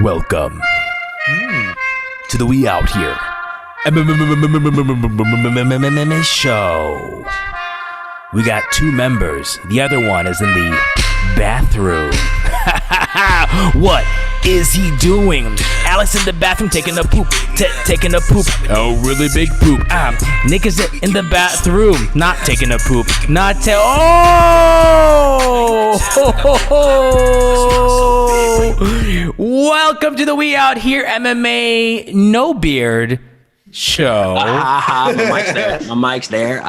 Welcome to the We Out Here MMA show. We got two members. The other one is in the bathroom. What is he doing? Alex in the bathroom taking a poop. Taking a poop. A really big poop. Nick is in the bathroom. Not taking a poop. Welcome to the We Out Here MMA No Beard show. My mic's there.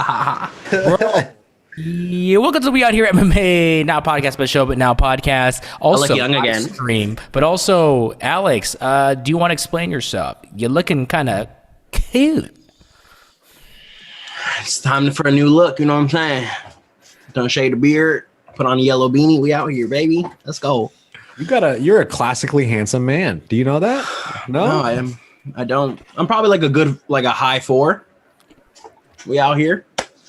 Yeah, welcome to We Out Here MMA, not podcast, but show, but now podcast. Also, I look young again. Stream, but also, Alex, do you want to explain yourself? You're looking kind of cute. It's time for a new look, you know what I'm saying? Don't shave the beard, put on a yellow beanie. We out here, baby. Let's go. You're a classically handsome man. Do you know that? No, I don't. I'm probably like a high 4. We out here.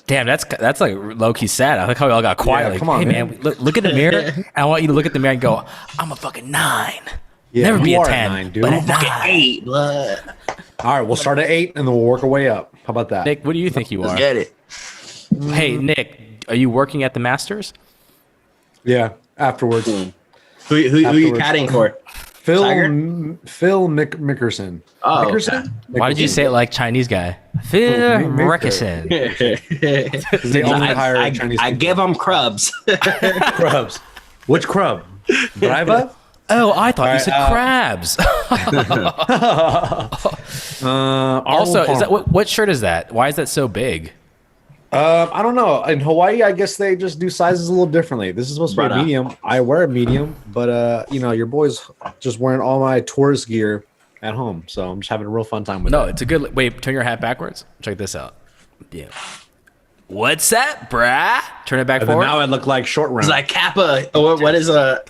Damn, that's like low-key sad. I like how we all got quiet. Yeah, like, come on, hey, man, look in the mirror. I want you to look at the mirror and go, I'm a fucking 9. Yeah, Never be a you are 10, 9, dude. but a I'm fucking 9. 8, blood. All right, we'll start at 8 and then we'll work our way up. How about that? Nick, what do you think you Let's are? get it. Hey, Nick, are you working at the Masters? Yeah, afterwards. Who you catting for? Phil Tiger? Mickerson. Oh, Mickerson? Why did you say it like Chinese guy? Phil Mickerson. They only hire Chinese I people. give them crubs. Crubs. Which crub? Brava? Oh, I thought you Alright, said crabs. Also, is that what shirt is that? Why is that so big? I don't know. In Hawaii, I guess they just do sizes a little differently. This is supposed to be a Brother. medium. I wear a medium, but your boy's just wearing all my tourist gear at home, so I'm just having a real fun time with No, it. it's a good. Wait, turn your hat backwards. Check this out. Yeah. What's that, brah? Turn it back And then forward. now I look like short round. It's like Kappa. What is a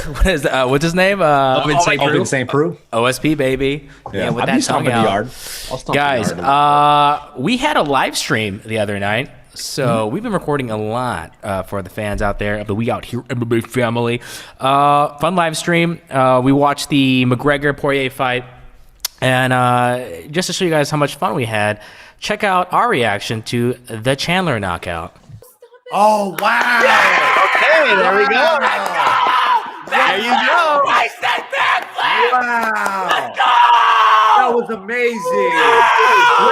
What is what's his name? Open St. Prue. OSP baby. Yeah, with I'd be that tongue stomping the out. yard. I'll stomp Guys, the yard. we had a live stream the other night, so we've been recording a lot for the fans out there of the We Out Here MMA family. Fun live stream. We watched the McGregor Poirier fight, and just to show you guys how much fun we had, check out our reaction to the Chandler knockout. Oh wow! Okay, there we go. There you go! I said that, Wow! That was amazing. That was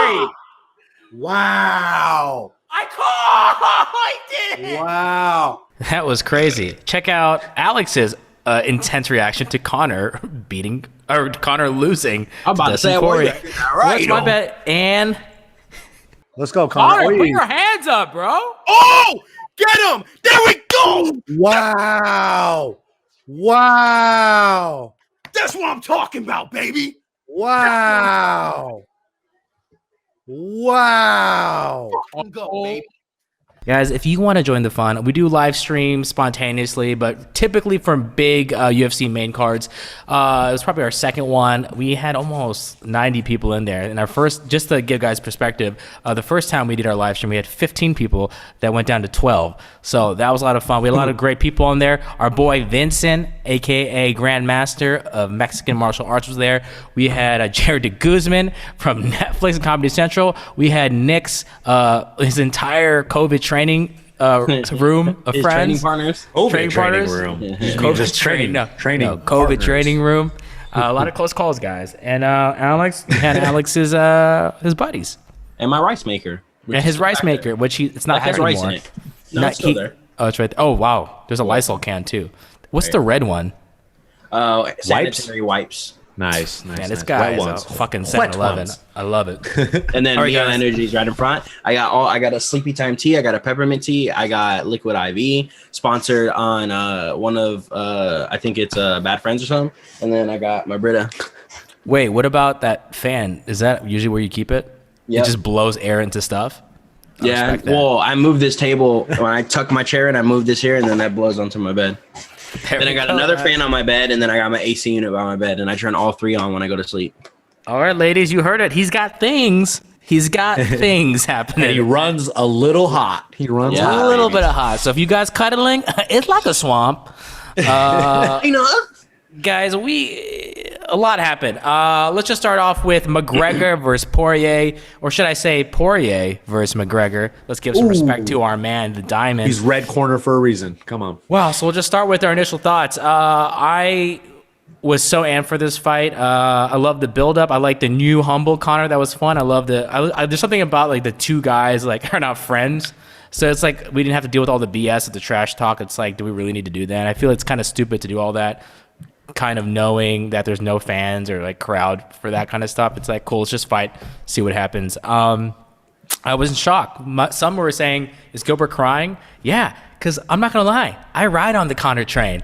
great. Wow! I did it! Wow! That was crazy. Check out Alex's intense reaction to Connor losing. I'm about to Dustin say, Poirier. well, yeah, right, That's my bet. And Let's go, Connor. Connor, put your hands up, bro. Oh, get him! There we go. Wow! Wow! That's what I'm talking about, baby. Wow! Wow! Go, baby. Guys, if you want to join the fun, we do live stream spontaneously, but typically from big UFC main cards. It was probably our second one. We had almost 90 people in there. And our first, just to give guys perspective, the first time we did our live stream, we had 15 people that went down to 12. So that was a lot of fun. We had a lot of great people on there. Our boy Vincent, aka Grandmaster of Mexican Martial Arts, was there. We had Jared de Guzman from Netflix and Comedy Central. We had Nick's his entire COVID training room of His friends. training partners. Training partners. room. COVID Just training. training. COVID partners. training room. A lot of close calls, guys. And Alex had Alex's his buddies And my rice maker. and his rice maker, which it's not That has there rice anymore. in it. No, it's still there. Oh, it's right there. Oh, wow. There's a Lysol can too. What's the red one? Sanitary wipes. Nice. Man, this guy is a fucking 7-Eleven. ones. I love it. And then All right, Neon guys. Energy's right in front. I got a sleepy time tea. I got a peppermint tea. I got liquid IV sponsored on one of I think it's Bad Friends or something. And then I got my Brita. Wait, what about that fan? Is that usually where you keep it? Yep. It just blows air into stuff? I Yeah. respect that. Well, I moved this table when I tuck my chair and I moved this here and then that blows onto my bed. There Then I we got go. another fan on my bed and then I got my AC unit by my bed and I turn all 3 on when I go to sleep. All right, ladies, you heard it. He's got things. He's got things happening. And he runs a little hot. He runs Yeah. A little bit of hot. So if you guys cuddling, it's like a swamp. You know, Guys, a lot happened. Let's just start off with McGregor versus Poirier, or should I say Poirier versus McGregor. Let's give some respect to our man, the Diamond. He's red corner for a reason. Come on. Wow, so we'll just start with our initial thoughts. I was so amped for this fight. I love the build-up. I like the new humble Conor. That was fun. I love there's something about like the two guys like are not friends. So it's like we didn't have to deal with all the BS of the trash talk. It's like, do we really need to do that? I feel it's kind of stupid to do all that, kind of knowing that there's no fans or like crowd for that kind of stuff. It's like, cool, let's just fight, see what happens. I was in shock. Some were saying, is Gilbert crying? Yeah, because I'm not going to lie. I ride on the Conor train,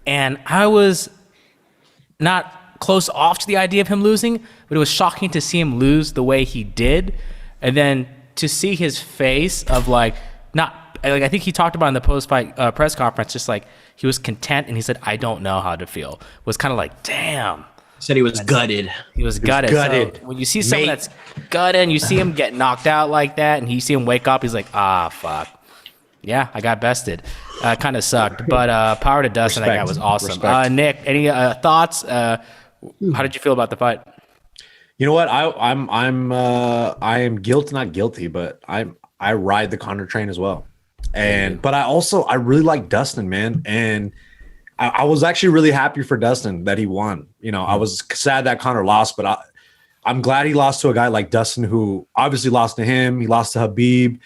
and I was not close off to the idea of him losing, but it was shocking to see him lose the way he did. And then to see his face of like, I think he talked about in the post-fight press conference, just like he was content, and he said, I don't know how to feel. It was kind of like, damn. Said he was gutted. He was gutted. So when you see someone that's gutted and you see him get knocked out like that, and you see him wake up, he's like, fuck. Yeah, I got bested. Kind of sucked. But power to Dustin, that guy was awesome. Nick, any thoughts? How did you feel about the fight? You know what? I am not guilty, but I ride the Conor train as well. But I really like Dustin, man. And I was actually really happy for Dustin that he won. You know, I was sad that Conor lost, but I'm glad he lost to a guy like Dustin, who obviously lost to him. He lost to Habib,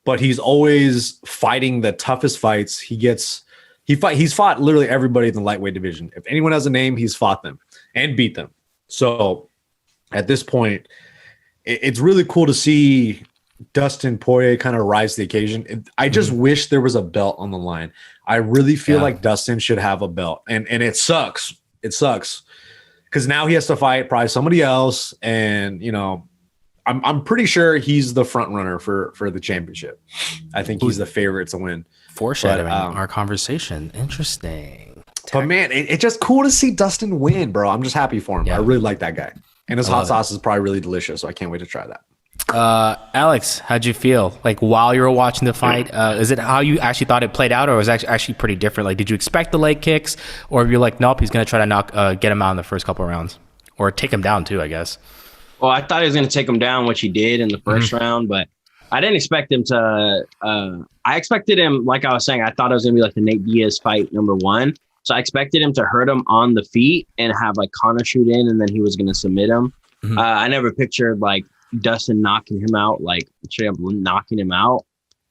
but he's always fighting the toughest fights. He's fought literally everybody in the lightweight division. If anyone has a name, he's fought them and beat them. So at this point, it's really cool to see Dustin Poirier kind of rise to the occasion. I just wish there was a belt on the line. I really feel like Dustin should have a belt, and it sucks. It sucks because now he has to fight probably somebody else, and you know, I'm pretty sure he's the front runner for the championship. I think he's the favorite to win. Foreshadowing our conversation. Interesting. But man, it's just cool to see Dustin win, bro. I'm just happy for him. I really like that guy, and his hot sauce is probably really delicious. So I can't wait to try that. Alex, how'd you feel like while you were watching the fight? Is it how you actually thought it played out, or was it actually pretty different? Like, did you expect the leg kicks, or you're like, nope, he's gonna try to get him out in the first couple of rounds, or take him down too, I guess? Well, I thought he was going to take him down, which he did in the first round, but I didn't expect him to. I expected him, like I was saying, I thought it was going to be like the Nate Diaz fight #1. So I expected him to hurt him on the feet and have like Conor shoot in, and then he was going to submit him. I never pictured like Dustin knocking him out, like straight up knocking him out.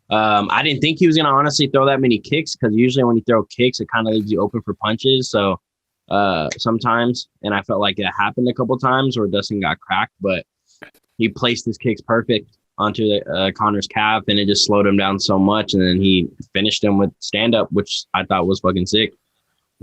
I didn't think he was going to honestly throw that many kicks, because usually when you throw kicks, it kind of leaves you open for punches. So sometimes, and I felt like it happened a couple times where Dustin got cracked, but he placed his kicks perfect onto Conor's calf, and it just slowed him down so much. And then he finished him with stand up, which I thought was fucking sick.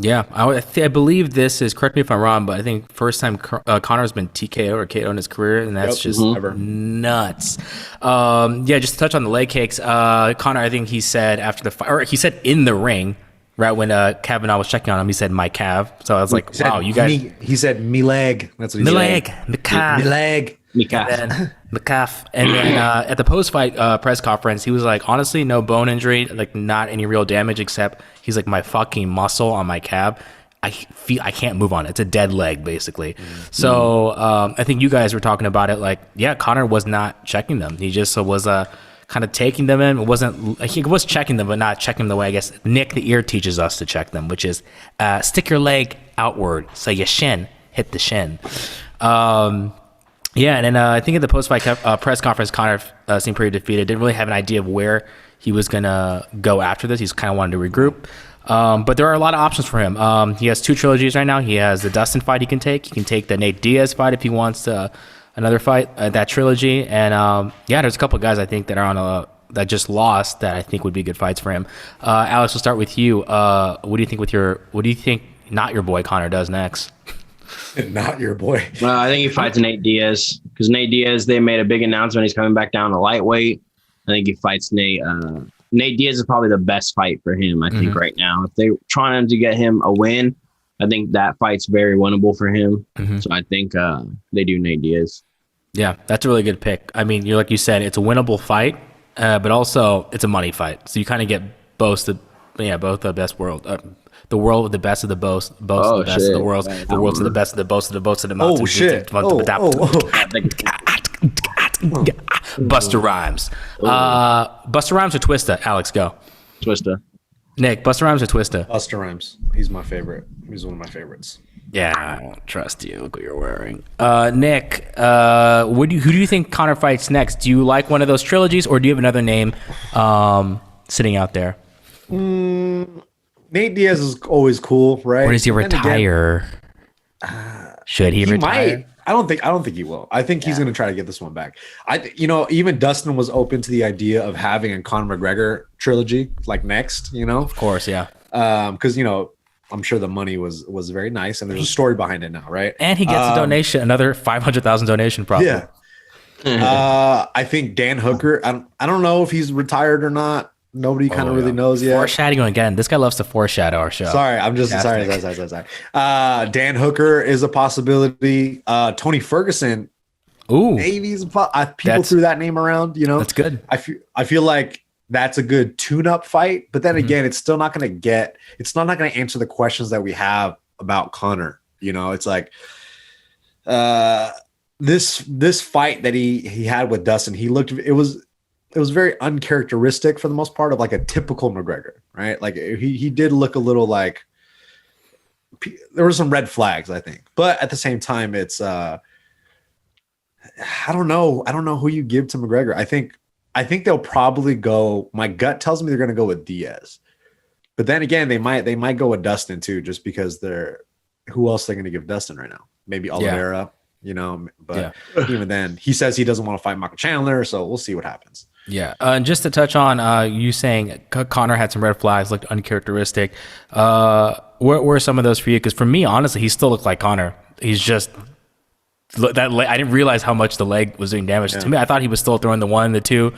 Yeah, I believe this is, correct me if I'm wrong, but I think first time Conor's been TKO or KO in his career, and that's just nuts. Just to touch on the leg kicks, Conor, I think he said after the fight, or he said in the ring, right when Kavanaugh was checking on him, he said my calf. So I was like, wow, you guys. He said me leg. That's what he said. Me calf. Me leg. And then the calf. And then at the post-fight press conference, he was like, honestly, no bone injury, like not any real damage, except he's like, my fucking muscle on my calf, I can't move on it. It's a dead leg, basically. So I think you guys were talking about it, like, yeah, Conor was not checking them. He just was kind of taking them in. He was checking them, but not checking them the way I guess Nick the ear teaches us to check them, which is stick your leg outward so your shin hit the shin. And then I think at the post-fight press conference, Conor seemed pretty defeated. Didn't really have an idea of where he was going to go after this. He's kind of wanted to regroup. But there are a lot of options for him. He has 2 trilogies right now. He has the Dustin fight he can take. He can take the Nate Diaz fight if he wants another fight, that trilogy. And there's a couple of guys I think that are on that just lost that I think would be good fights for him. Alex, we'll start with you. What do you think not your boy Conor does next? Not your boy. Well, I think he fights Nate Diaz, because Nate Diaz, they made a big announcement he's coming back down to lightweight. I think he fights Nate. Nate Diaz is probably the best fight for him, I think, right now. If they're trying to get him a win, I think that fight's very winnable for him. So I think they do Nate Diaz. Yeah, that's a really good pick. I mean, like you said, it's a winnable fight, but also it's a money fight. So you kind of get both the best the world with the best of the boast of the best of the worlds, the world to the best of the boast of the boast of the mountains. Oh shit! Busta Rhymes. Busta Rhymes or Twista? Alex, go. Twista. Nick, Busta Rhymes or Twista? Busta Rhymes. He's my favorite. He's one of my favorites. Yeah, I don't trust you. Look what you're wearing. Nick, who do you think Conor fights next? Do you like one of those trilogies, or do you have another name sitting out there? Nate Diaz is always cool, right? Or does he retire? Should he retire? Might. I don't think he will. I think he's going to try to get this one back. Even Dustin was open to the idea of having a Conor McGregor trilogy like next. Of course, yeah. Because I'm sure the money was very nice, and there's a story behind it now, right? And he gets a donation, another 500,000 donation, probably. Yeah. I think Dan Hooker. I don't know if he's retired or not. Nobody kind of really knows yet. Foreshadowing again. This guy loves to foreshadow our show. Sorry, I'm just sorry. Dan Hooker is a possibility. Tony Ferguson. Ooh, maybe people threw that name around. That's good. I feel like that's a good tune-up fight, but then again, it's still not going to answer the questions that we have about Conor. It's like this fight that he had with Dustin. It was very uncharacteristic for the most part of like a typical McGregor, right? Like he did look a little like there were some red flags, I think, but at the same time, it's I don't know who you give to McGregor. I think they'll probably go. My gut tells me they're going to go with Diaz, but then again, they might go with Dustin too, just because who else are they going to give Dustin right now? Maybe Oliveira, but even then, he says he doesn't want to fight Michael Chandler, so we'll see what happens. Yeah, and just to touch on you saying Conor had some red flags, looked uncharacteristic. Where were some of those for you? Because for me, honestly, he still looked like Conor. He's just that leg, I didn't realize how much the leg was doing damage to me. I thought he was still throwing the one, the two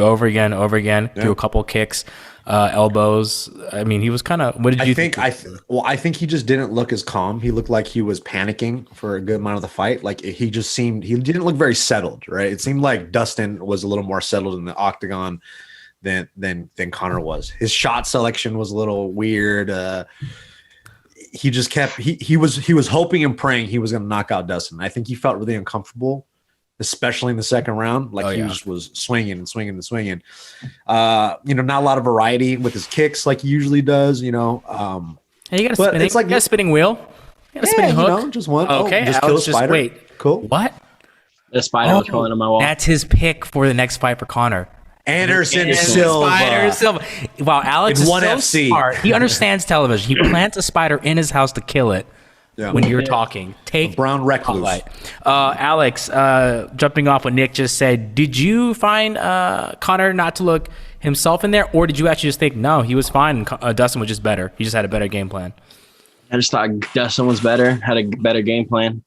over again, threw a couple kicks, elbows. I mean, he was kind of. What did you think? I think he just didn't look as calm. He looked like he was panicking for a good amount of the fight. Like he didn't look very settled. Right? It seemed like Dustin was a little more settled in the octagon than Conor was. His shot selection was a little weird. He just kept he was hoping and praying he was going to knock out Dustin. I think he felt really uncomfortable, especially in the second round. Like he just was swinging and swinging and swinging. Not a lot of variety with his kicks like he usually does. Hey, you got a spinning wheel. You got a spinning hook. Just one. Okay, just kill a spider. Wait, cool. What? The spider was crawling on my wall. That's his pick for the next fight for Conor. Anderson Silva. Wow, Alex is one so FC. smart. He understands television. He plants a spider in his house to kill it when you're talking. Take brown recluse. Alex, jumping off what Nick just said, did you find Conor not to look himself in there, or did you actually just think, no, he was fine and Dustin was just better? He just had a better game plan. I just thought Dustin was better, had a better game plan.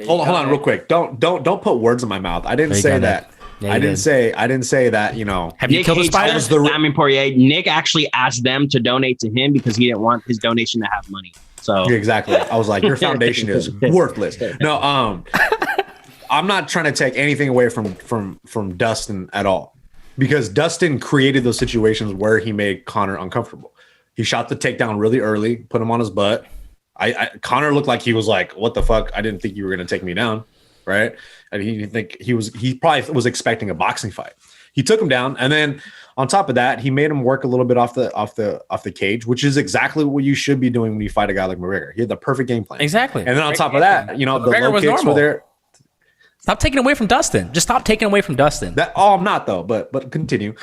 Hold on real quick. Don't put words in my mouth. I didn't say that. I didn't say that, Have you killed a spider? Poirier. Nick actually asked them to donate to him because he didn't want his donation to have money. So exactly. I was like, your foundation is worthless. No, I'm not trying to take anything away from Dustin at all, because Dustin created those situations where he made Conor uncomfortable. He shot the takedown really early, put him on his butt. Conor looked like he was like, what the fuck? I didn't think you were going to take me down. Right. And he probably was expecting a boxing fight. He took him down. And then on top of that, he made him work a little bit off the cage, which is exactly what you should be doing when you fight a guy like McGregor. He had the perfect game plan. Exactly. And then on top of that, the low kicks were there. Stop taking away from Dustin. Just stop taking away from Dustin. I'm not though, but continue.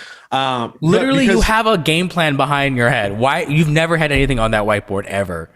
Literally, you have a game plan behind your head. Why? You've never had anything on that whiteboard ever.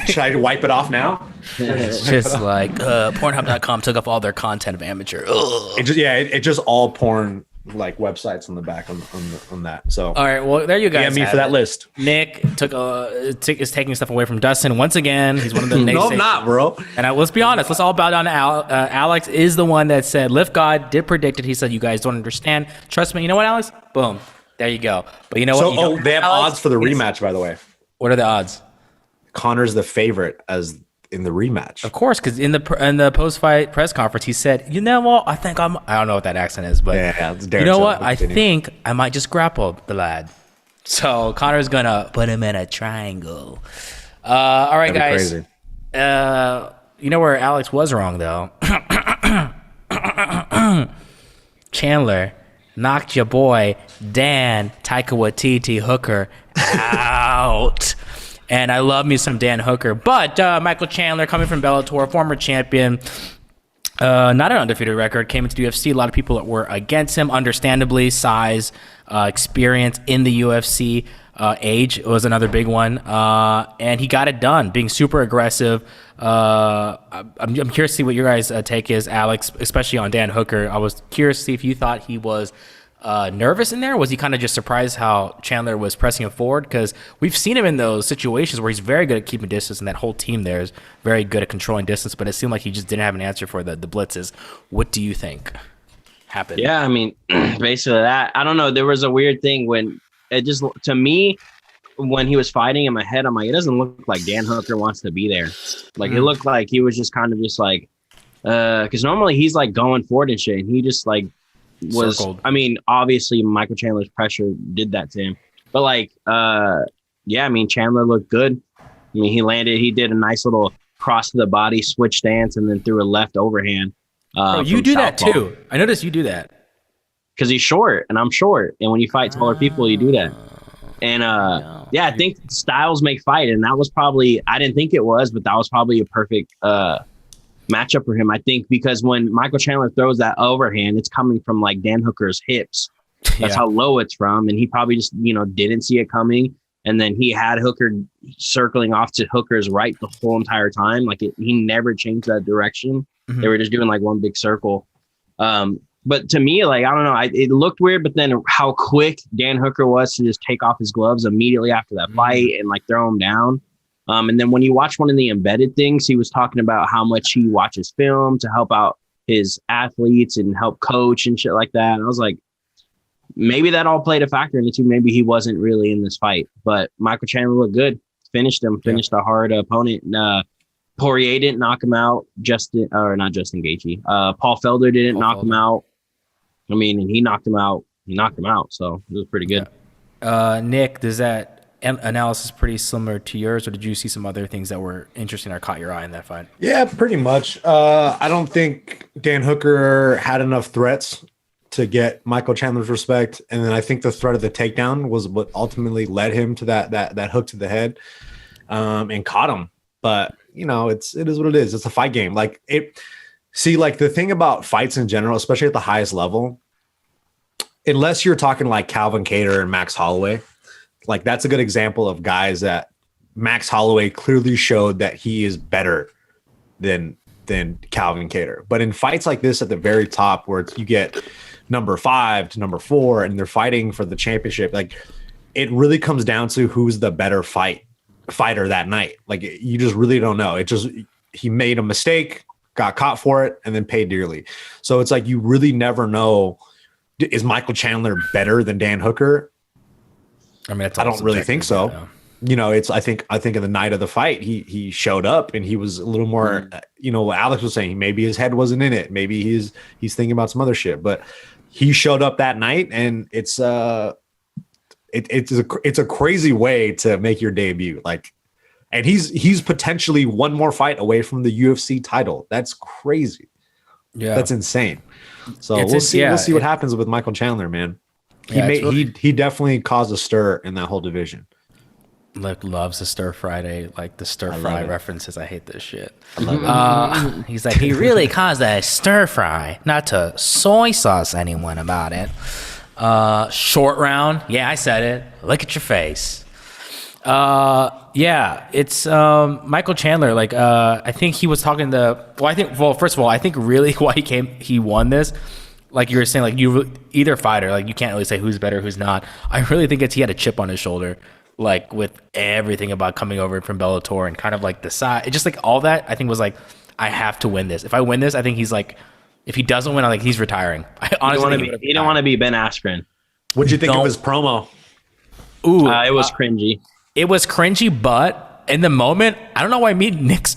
Should I wipe it off now? It's just like Pornhub.com took off all their content of amateur. It just all porn like websites on the back on that. So all right, well there you guys. Yeah, me for that list. Nick is taking stuff away from Dustin once again. He's one of the naysayers. No, I'm not, bro. And let's be honest. Let's all bow down to Alex is the one that said Lift God did predict it. He said you guys don't understand. Trust me. You know what, Alex? Boom. There you go. But you know what? They have odds for the rematch, by the way. What are the odds? Conor's the favorite as in the rematch. Of course, because in the post-fight press conference, he said, "You know what? I don't know what that accent is, but you know what? I think I might just grapple the lad." So Connor's gonna put him in a triangle. All right, guys. Crazy. You know where Alex was wrong though. Chandler knocked your boy Dan Taika Waititi Hooker out. And I love me some Dan Hooker. But Michael Chandler, coming from Bellator, former champion, not an undefeated record, came into the UFC. A lot of people were against him, understandably. Size, experience in the UFC, age was another big one. And he got it done, being super aggressive. I'm curious to see what your guys' take is, Alex, especially on Dan Hooker. I was curious to see if you thought he was nervous in there. Was he kind of just surprised how Chandler was pressing him forward? Because we've seen him in those situations where he's very good at keeping distance, and that whole team there is very good at controlling distance, but it seemed like he just didn't have an answer for the blitzes. What do you think happened? Yeah, I mean, basically that. I don't know. There was a weird thing when it just, to me, when he was fighting in my head, I'm like, it doesn't look like Dan Hooker wants to be there. Like, it looked like he was just kind of just like, because normally he's like going forward and shit, and he just like, was circled. I mean, obviously Michael Chandler's pressure did that to him, but like yeah, I mean, Chandler looked good. I mean, he did a nice little cross to the body switch stance and then threw a left overhand. Bro, you do southpaw. That too. I noticed you do that because he's short and I'm short, and when you fight taller people, you do that. And yeah, I think styles make fight, and that was probably, I didn't think it was, but that was probably a perfect matchup for him, I think, because when Michael Chandler throws that overhand, it's coming from like Dan Hooker's hips. That's how low it's from, and he probably just didn't see it coming, and then he had Hooker circling off to Hooker's right the whole entire time. Like he never changed that direction. They were just doing like one big circle. But to me, like, I don't know, it looked weird, but then how quick Dan Hooker was to just take off his gloves immediately after that fight and like throw him down. And then when you watch one of the embedded things, he was talking about how much he watches film to help out his athletes and help coach and shit like that. And I was like, maybe that all played a factor into maybe he wasn't really in this fight. But Michael Chandler looked good. Finished a hard opponent. Poirier didn't knock him out. Not Justin Gaethje. Paul Felder didn't knock him out. I mean, and he knocked him out. He knocked him out. So it was pretty good. Nick, does that analysis pretty similar to yours, or did you see some other things that were interesting or caught your eye in that fight? Yeah, pretty much. I don't think Dan Hooker had enough threats to get Michael Chandler's respect, and then I think the threat of the takedown was what ultimately led him to that hook to the head, and caught him. But it is what it is. It's a fight game. Like the thing about fights in general, especially at the highest level, unless you're talking like Calvin Kattar and Max Holloway. Like, that's a good example of guys that Max Holloway clearly showed that he is better than Calvin Kattar. But in fights like this at the very top, where you get number 5 to number 4 and they're fighting for the championship, like, it really comes down to who's the better fighter that night. Like, you just really don't know. He made a mistake, got caught for it, and then paid dearly. So it's like, you really never know, is Michael Chandler better than Dan Hooker? I mean, I don't really think so. I think in the night of the fight, he showed up and he was a little more, Alex was saying maybe his head wasn't in it. Maybe he's thinking about some other shit, but he showed up that night, and it's a crazy way to make your debut. Like, and he's potentially one more fight away from the UFC title. That's crazy. Yeah, that's insane. So we'll see what happens with Michael Chandler, man. He definitely caused a stir in that whole division. Look, loves the stir Friday, like the stir fry references. I hate this shit. I love it. He's like, he really caused a stir fry, not to soy sauce anyone about it. Short round. Yeah, I said it. Look at your face. Yeah, it's Michael Chandler. Like, I think he was talking to. First of all, I think really why he won this. Like you were saying, like either fighter, like you can't really say who's better, who's not. I really think he had a chip on his shoulder, like with everything about coming over from Bellator and kind of like the side, just like all that. I think was like, I have to win this. If I win this, I think he's like, if he doesn't win, I think he's retiring. I honestly, he don't want to be Ben Askren. What'd you think of his promo? Ooh, it was cringy. It was cringy, but in the moment, I don't know why Nick's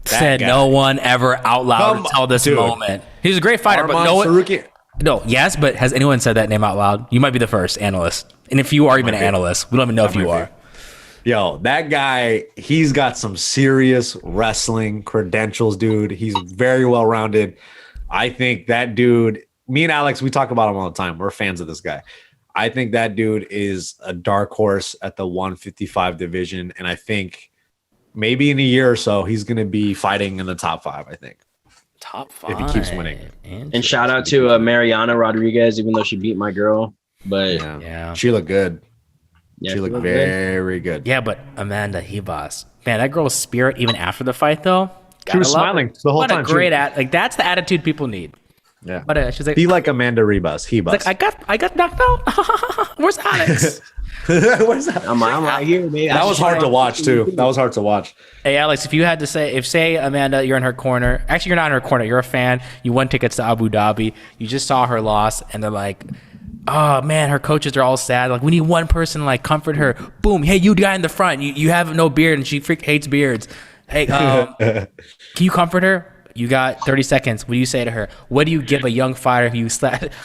Said guy. no one ever out loud until this moment. He was a great fighter, but no one. No, yes, but has anyone said that name out loud? You might be the first analyst. And if you are even an analyst, we don't even know if you are. Yo, that guy, he's got some serious wrestling credentials, dude. He's very well rounded. I think that dude, me and Alex, we talk about him all the time. We're fans of this guy. I think that dude is a dark horse at the 155 division. And I think maybe in a year or so, he's going to be fighting in the top 5, I think. Top 5. If he keeps winning. And shout out to Mariana Rodriguez, even though she beat my girl. But yeah. She looked good. Yeah, she looked very good. Yeah, but Amanda Ribas, man, that girl's spirit, even after the fight, though. She was smiling the whole time. What a great like that's the attitude people need. Yeah. But she's like, be like Amanda Ribas. Like, I got knocked out. Where's Alex? Where's that? I'm right here, man. That was hard to watch too. That was hard to watch. Hey, Alex, if you had to say Amanda, you're in her corner. Actually, you're not in her corner. You're a fan. You won tickets to Abu Dhabi. You just saw her loss, and they're like, oh man, her coaches are all sad. Like, we need one person to like comfort her. Boom. Hey, you guy in the front. You have no beard, and she hates beards. Hey, can you comfort her? You got 30 seconds. What do you say to her? What do you give a young fighter who you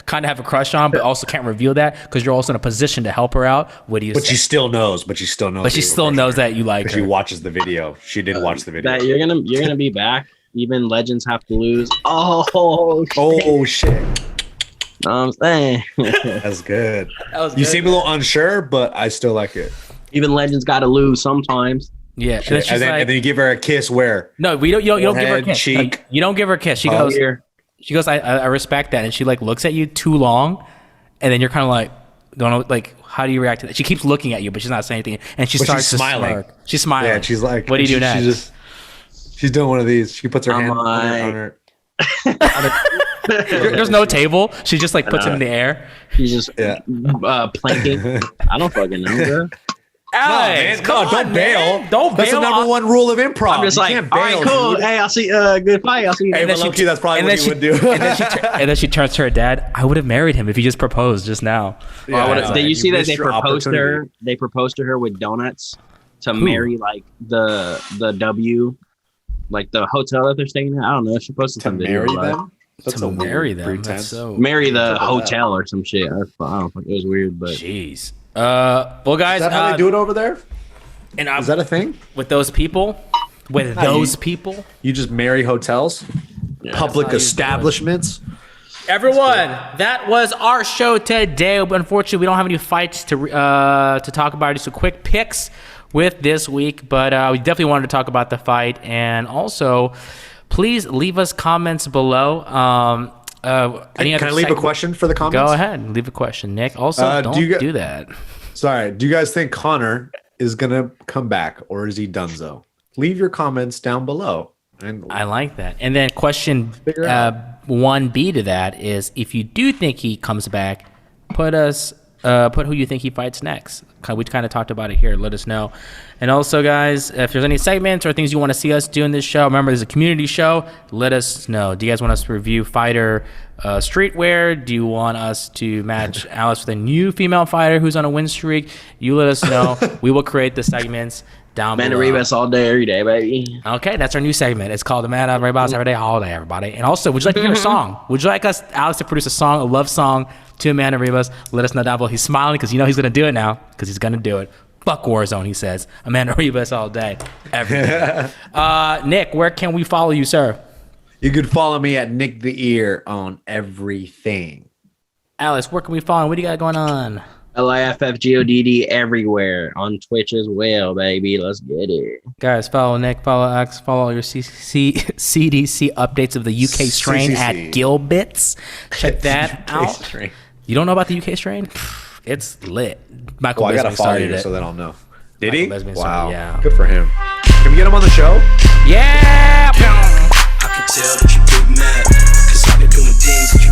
kind of have a crush on, but also can't reveal that because you're also in a position to help her out? What do you say? She still knows. But she still knows that you like her. She watches the video. She did watch the video. That you're gonna be back. Even legends have to lose. Oh shit. Know what I'm saying? That's good. You seem a little unsure, but I still like it. Even legends got to lose sometimes. Yeah, and then you give her a kiss. Where? No, you don't give her a kiss. Cheek. Like, you don't give her a kiss. She goes. I respect that, and she like looks at you too long, and then you're kind of like, don't know, like, how do you react to that? She keeps looking at you, but she's not saying anything, and she's smiling. Smirk. She's smiling. Yeah, she's like, what do you do next? She's doing one of these. She puts her hand on her. There's no table. She just like puts it in the air. She's just planking. I don't fucking know, bro. Alex, don't bail. Don't bail. That's the number one rule of improv. I'm just like, all right, cool. Dude. Hey, I'll see. Good fight. I'll see you. Hey, but low-key, that's probably what he would do. and then she turns to her dad. I would have married him if he just proposed just now. Yeah, did you see that they proposed to her? They proposed to her with donuts to marry like the W, like the hotel that they're staying at. I don't know. She posted some video. To marry them. Marry the hotel or some shit. I don't know. It was weird, but jeez. Well, guys, is that how they do it over there? And is that a thing with those people? You just marry hotels, public establishments. Everyone, that was our show today. Unfortunately, we don't have any fights to talk about. Just a quick picks with this week, but we definitely wanted to talk about the fight, and also, please leave us comments below. Can I leave a question for the comments? Go ahead and leave a question, Nick. Also, don't do that. Sorry. Do you guys think Connor is going to come back, or is he donezo? Leave your comments down below. And I like that. And then question 1B to that is, if you do think he comes back, put who you think he fights next. We kind of talked about it here. Let us know. And also, guys, if there's any segments or things you want to see us do in this show, remember, there's a community show. Let us know. Do you guys want us to review fighter streetwear? Do you want us to match Alice with a new female fighter who's on a win streak? You let us know. We will create the segments down below. Man, Ribas all day, every day, baby. Okay, that's our new segment. It's called the Man of Ribas every day, all day, everybody. And also, would you like to hear a song? Would you like Alex, to produce a song, a love song to Amanda Ribas? Let us know down below. He's smiling because he's going to do it now, because he's going to do it. Fuck Warzone, he says. Amanda Ribas all day, every day. Nick, where can we follow you, sir? You can follow me at Nick the Ear on everything. Alex, where can we follow? What do you got going on? LIFFGODD everywhere on Twitch as well, baby. Let's get it. Guys, follow Nick, follow Alex, follow all your CDC updates of the UK strain at Gilbert's. Check that out. Strain. You don't know about the UK strain? It's lit. Michael I gotta Bisping follow started you it. so that I'll know. Did Michael he? Bisping Wow. started, yeah. Good for him. Can we get him on the show? Yeah! I can tell that you get mad, 'cause I've been doing things that you